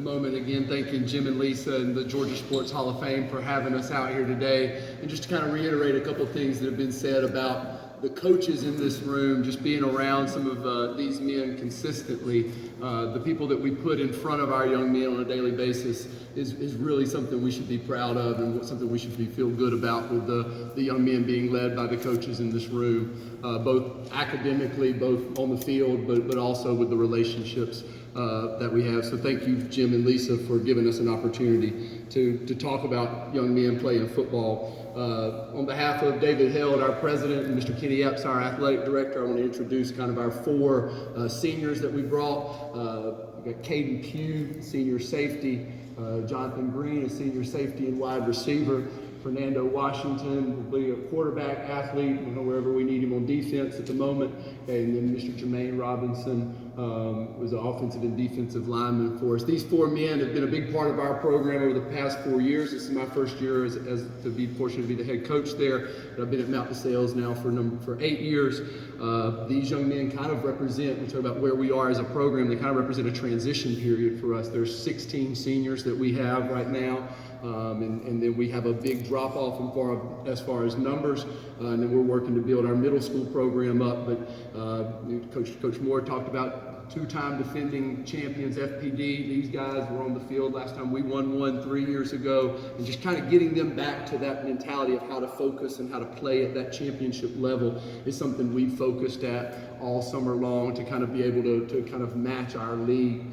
moment again, thanking Jim and Lisa and the Georgia Sports Hall of Fame for having us out here today, and just to kind of reiterate a couple of things that have been said about the coaches in this room, just being around some of these men consistently. The people that we put in front of our young men on a daily basis is really something we should be proud of, and something we should feel good about, with the young men being led by the coaches in this room, both academically, both on the field, but also with the relationships that we have. So thank you, Jim and Lisa, for giving us an opportunity to talk about young men playing football. On behalf of David Held, our president, and Mr. Kenny Epps, our athletic director, I want to introduce kind of our four seniors that we brought. We got Caden Pugh, senior safety, Jonathan Green, a senior safety and wide receiver, Fernando Washington will be a quarterback athlete, wherever we need him on defense at the moment, and then Mr. Jermaine Robinson was an offensive and defensive lineman for us. These four men have been a big part of our program over the past 4 years. This is my first year as to be fortunate to be the head coach there. But I've been at Mount DeSales now for 8 years. These young men kind of represent, we talk about where we are as a program, they kind of represent a transition period for us. There's 16 seniors that we have right now. And then we have a big drop off as far as numbers, and then we're working to build our middle school program up. But Coach Moore talked about two-time defending champions, FPD. These guys were on the field last time we won one 3 years ago, and just kind of getting them back to that mentality of how to focus and how to play at that championship level is something we've focused at all summer long, to kind of be able to kind of match our league.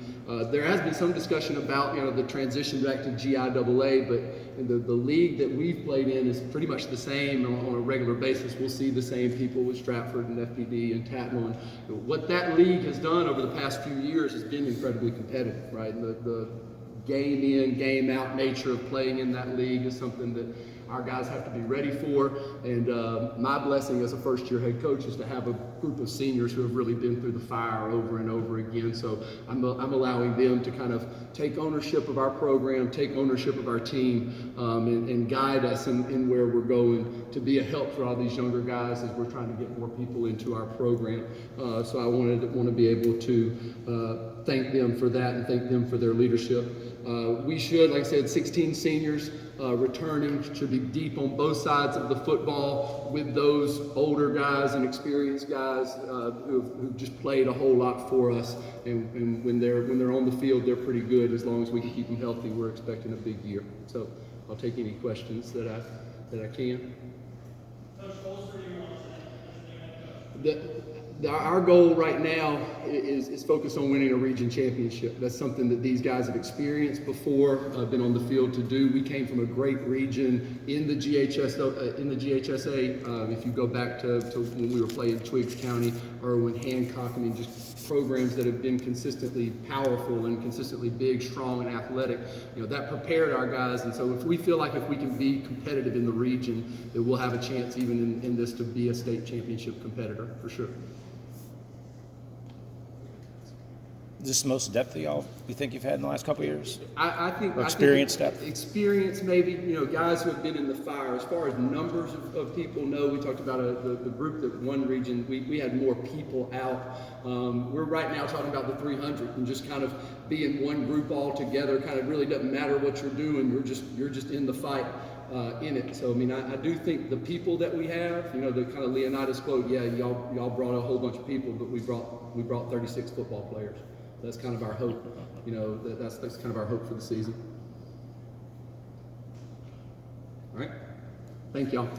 There has been some discussion about the transition back to GIAA, but the league that we've played in is pretty much the same on a regular basis. We'll see the same people with Stratford and FPD and Tatman. What that league has done over the past few years has been incredibly competitive, right? The game in, game out nature of playing in that league is something that our guys have to be ready for, and my blessing as a first-year head coach is to have a group of seniors who have really been through the fire over and over again. So I'm allowing them to kind of take ownership of our program, take ownership of our team, and guide us in where we're going, to be a help for all these younger guys as we're trying to get more people into our program. So I want to be able to thank them for that and thank them for their leadership. We should, like I said, 16 seniors returning, should be deep on both sides of the football with those older guys and experienced guys who've just played a whole lot for us. And when they're on the field, they're pretty good. As long as we can keep them healthy, we're expecting a big year. So I'll take any questions that I can. Coach Holster, you want to say? Our goal right now is focused on winning a region championship. That's something that these guys have experienced before, been on the field to do. We came from a great region in the GHSA. If you go back to when we were playing Twiggs County, Irwin, Hancock, I mean, just programs that have been consistently powerful and consistently big, strong, and athletic. That prepared our guys. And so if we feel like if we can be competitive in the region, that we'll have a chance even in this to be a state championship competitor for sure. Is this the most depth you think you've had in the last couple of years? I think experience depth. Experience, maybe. Guys who have been in the fire. As far as numbers of people, no. We talked about the group that won region. We had more people out. We're right now talking about the 300 and just kind of being one group all together. Kind of really doesn't matter what you're doing. You're just in the fight. In it. So I do think the people that we have, the kind of Leonidas quote, yeah, y'all brought a whole bunch of people, but we brought 36 football players. That's kind of our hope. That's kind of our hope for the season. All right. Thank y'all.